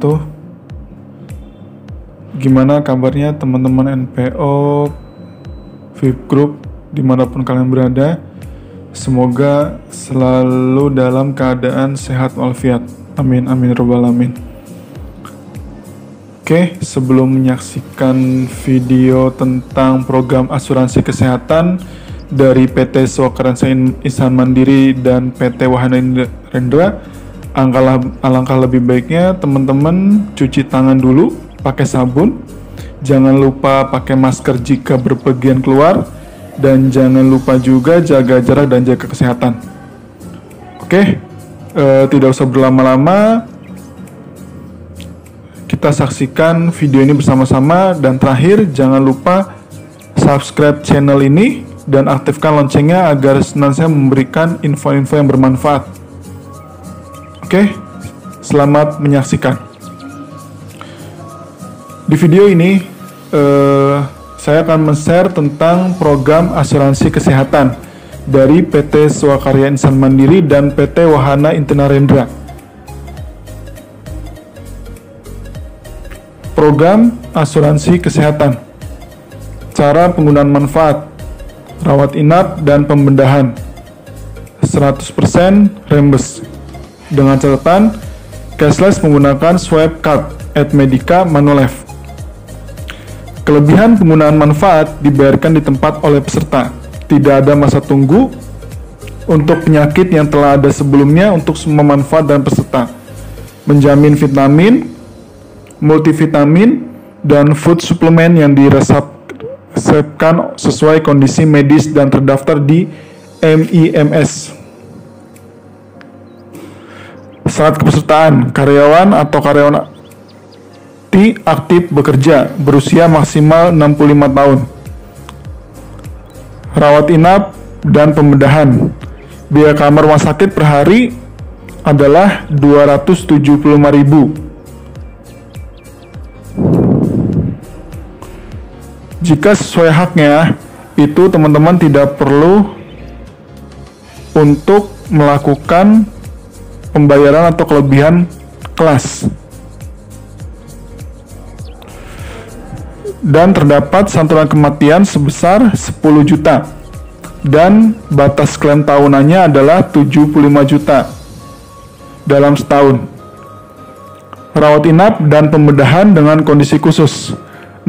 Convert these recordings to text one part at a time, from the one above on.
wabarakatuh. Gimana kabarnya teman-teman NPO, VIP Group, dimanapun kalian berada? Semoga selalu dalam keadaan sehat walafiat. Amin, amin, robbal alamin. Oke, sebelum menyaksikan video tentang program asuransi kesehatan dari PT Swakaryansa Insan Mandiri dan PT Wahana Rendra, alangkah lebih baiknya teman-teman cuci tangan dulu pakai sabun. Jangan lupa pakai masker jika berpergian keluar, dan jangan lupa juga jaga jarak dan jaga kesehatan. Oke, tidak usah berlama-lama, kita saksikan video ini bersama-sama. Dan terakhir, jangan lupa subscribe channel ini dan aktifkan loncengnya agar senantiasa memberikan info-info yang bermanfaat. Oke, selamat menyaksikan. Di video ini, saya akan men-share tentang program asuransi kesehatan dari PT Swakarya Insan Mandiri dan PT Wahana Rendra. Program asuransi kesehatan, cara penggunaan manfaat, rawat inap dan pembedahan, 100% reimburse. Dengan catatan, cashless menggunakan swipe card at Medica Manulife. Kelebihan penggunaan manfaat dibayarkan di tempat oleh peserta. Tidak ada masa tunggu untuk penyakit yang telah ada sebelumnya untuk semua manfaat dan peserta. Menjamin vitamin, multivitamin, dan food suplemen yang diresepkan sesuai kondisi medis dan terdaftar di MIMS. Syarat kepesertaan: karyawan atau karyawan aktif bekerja, berusia maksimal 65 tahun. Rawat inap dan pembedahan. Biaya kamar rumah sakit per hari adalah 275.000. Jika sesuai haknya, itu teman-teman tidak perlu untuk melakukan pembayaran atau kelebihan kelas. Dan terdapat santunan kematian sebesar 10 juta. Dan batas klaim tahunannya adalah 75 juta dalam setahun. Rawat inap dan pembedahan dengan kondisi khusus.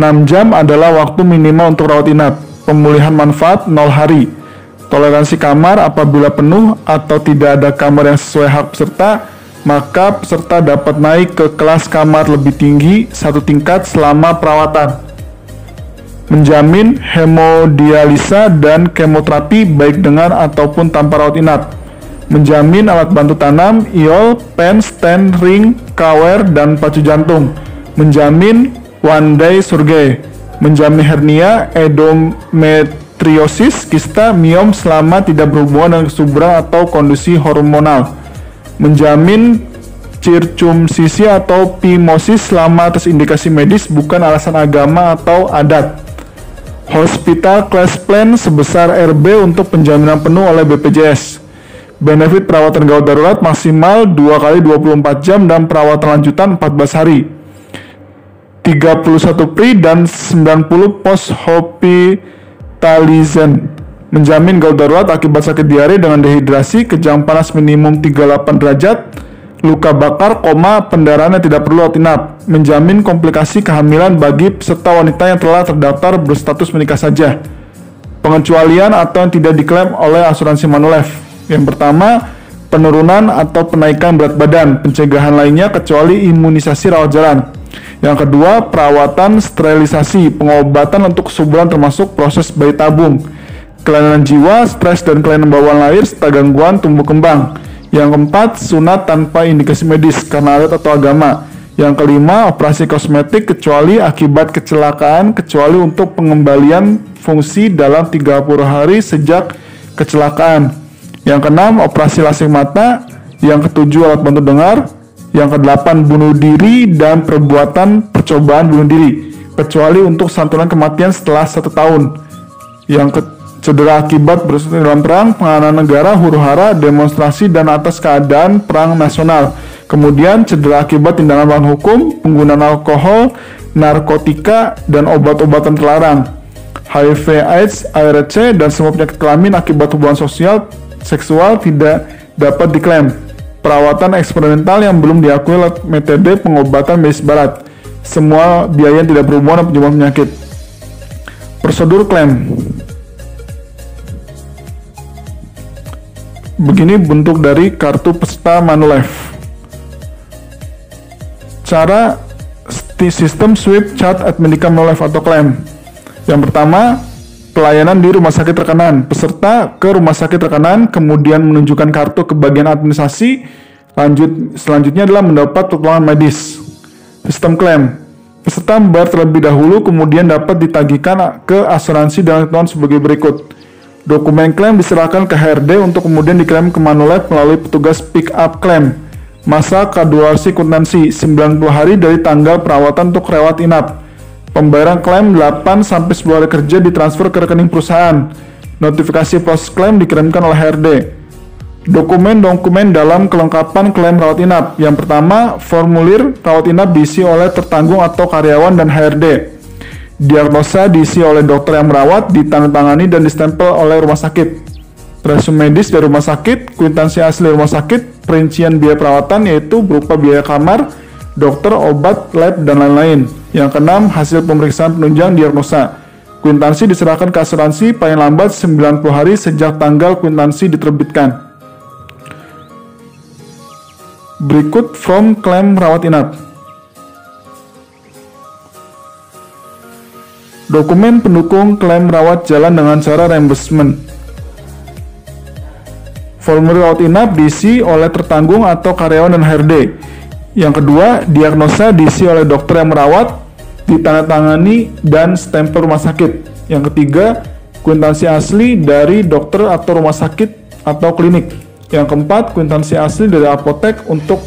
6 jam adalah waktu minimal untuk rawat inap. Pemulihan manfaat 0 hari. Toleransi kamar apabila penuh atau tidak ada kamar yang sesuai hak peserta, maka peserta dapat naik ke kelas kamar lebih tinggi 1 tingkat selama perawatan. Menjamin hemodialisa dan kemoterapi baik dengan ataupun tanpa rawat inap. Menjamin alat bantu tanam, IOL, pen, stand, ring, kawer, dan pacu jantung. Menjamin one day surgery. Menjamin hernia, endometriosis, kista, miom selama tidak berhubungan dengan kesuburan atau kondisi hormonal. Menjamin circumsisi atau phimosis selama atas indikasi medis bukan alasan agama atau adat. Hospital Class Plan sebesar RB untuk penjaminan penuh oleh BPJS. Benefit perawatan gawat darurat maksimal 2 kali 24 jam dan perawatan lanjutan 14 hari. 31 pre dan 90 post hospitalization. Menjamin gawat darurat akibat sakit diare dengan dehidrasi, kejang panas minimum 38 derajat, luka bakar, pendarahan yang tidak perlu rawat inap. Menjamin komplikasi kehamilan bagi peserta wanita yang telah terdaftar berstatus menikah saja. Pengecualian atau yang tidak diklaim oleh asuransi Manulife. Yang pertama, penurunan atau penaikan berat badan, pencegahan lainnya kecuali imunisasi rawat jalan. Yang kedua, perawatan sterilisasi, pengobatan untuk kesuburan termasuk proses bayi tabung, kelainan jiwa, stres dan kelainan bawaan lahir serta gangguan tumbuh kembang. Yang keempat, sunat tanpa indikasi medis karena adat atau agama. Yang kelima, operasi kosmetik kecuali akibat kecelakaan, kecuali untuk pengembalian fungsi dalam 30 hari sejak kecelakaan. Yang keenam, operasi lasing mata. Yang ketujuh, alat bantu dengar. Yang kedelapan, bunuh diri dan perbuatan percobaan bunuh diri, kecuali untuk santunan kematian setelah 1 tahun. Yang cedera akibat berserta dalam perang, penanganan negara, huru-hara, demonstrasi, dan atas keadaan perang nasional, Kemudian cedera akibat tindakan melawan hukum, penggunaan alkohol, narkotika, dan obat-obatan terlarang, HIV, AIDS, ARC, dan semua penyakit kelamin akibat hubungan seksual tidak dapat diklaim. Perawatan eksperimental yang belum diakui lewat metode pengobatan medis barat. Semua biaya yang tidak berhubungan dengan penyembuhan penyakit. Prosedur klaim. Begini bentuk dari kartu peserta Manulife. Cara sistem swipe chart at Medica Manulife atau klaim. Yang pertama, pelayanan di rumah sakit rekanan. Peserta ke rumah sakit rekanan, kemudian menunjukkan kartu ke bagian administrasi. Selanjutnya adalah mendapat pertolongan medis. Sistem klaim. Peserta membayar terlebih dahulu, kemudian dapat ditagihkan ke asuransi dengan ketentuan sebagai berikut. Dokumen klaim diserahkan ke HRD untuk kemudian diklaim ke Manulife melalui petugas pick up klaim. Masa kadulasi kwitansi 90 hari dari tanggal perawatan untuk rawat inap. Pembayaran klaim 8-10 hari kerja ditransfer ke rekening perusahaan. Notifikasi proses klaim dikirimkan oleh HRD. Dokumen-dokumen dalam kelengkapan klaim rawat inap. Yang pertama, formulir rawat inap diisi oleh tertanggung atau karyawan dan HRD. Diagnosa diisi oleh dokter yang merawat, ditandatangani dan distempel oleh rumah sakit. Resume medis dari rumah sakit, kwitansi asli rumah sakit, perincian biaya perawatan yaitu berupa biaya kamar, dokter, obat, lab, dan lain-lain. Yang keenam, hasil pemeriksaan penunjang diagnosa. Kwitansi diserahkan ke asuransi paling lambat 90 hari sejak tanggal kwitansi diterbitkan. Berikut form klaim rawat inap. Dokumen pendukung klaim rawat jalan dengan cara reimbursement. Formulir rawat inap diisi oleh tertanggung atau karyawan dan HRD. Yang kedua, diagnosa diisi oleh dokter yang merawat, ditandatangani dan stempel rumah sakit. Yang ketiga, kwitansi asli dari dokter atau rumah sakit atau klinik. Yang keempat, kwitansi asli dari apotek untuk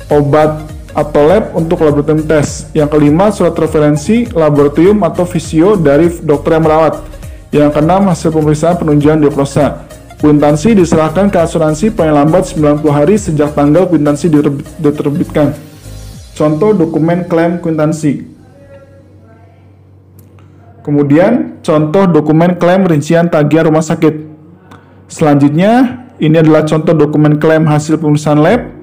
obat atau lab untuk laboratorium tes. Yang kelima, surat referensi laboratorium atau visio dari dokter yang merawat. Yang keenam, hasil pemeriksaan penunjang diagnosa. Kwitansi diserahkan ke asuransi paling lambat 90 hari sejak tanggal kwitansi diterbitkan. Contoh dokumen klaim kwitansi. Kemudian, contoh dokumen klaim rincian tagihan rumah sakit. Selanjutnya, ini adalah contoh dokumen klaim hasil pemeriksaan lab.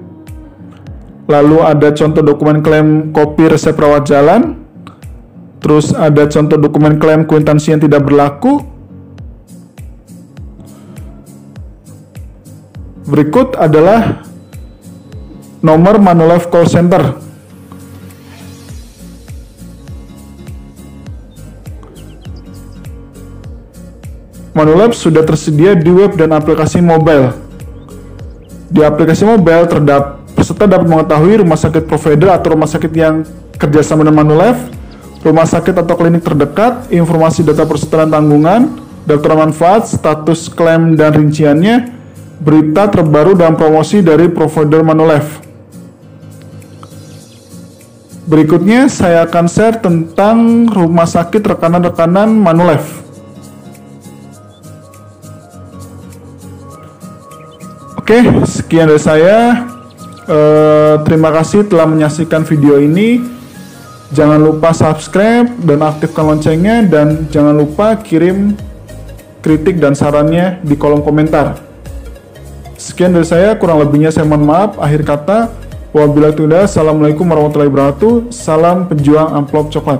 Lalu ada contoh dokumen klaim kopi resep rawat jalan. Terus ada contoh dokumen klaim kwitansi yang tidak berlaku. Berikut adalah nomor Manulife Call Center. Manulife sudah tersedia di web dan aplikasi mobile. Di aplikasi mobile, peserta dapat mengetahui rumah sakit provider atau rumah sakit yang kerjasama dengan Manulife, rumah sakit atau klinik terdekat, informasi data peserta dan tanggungan, daftar manfaat, status klaim dan rinciannya, berita terbaru dan promosi dari provider Manulife. Berikutnya saya akan share tentang rumah sakit rekanan-rekanan Manulife. Oke, sekian dari saya. Terima kasih telah menyaksikan video ini. Jangan lupa subscribe dan aktifkan loncengnya, dan jangan lupa kirim kritik dan sarannya di kolom komentar. Sekian dari saya, kurang lebihnya saya mohon maaf. Akhir kata, wabillahi taufiq, assalamualaikum warahmatullahi wabarakatuh. Salam pejuang amplop coklat.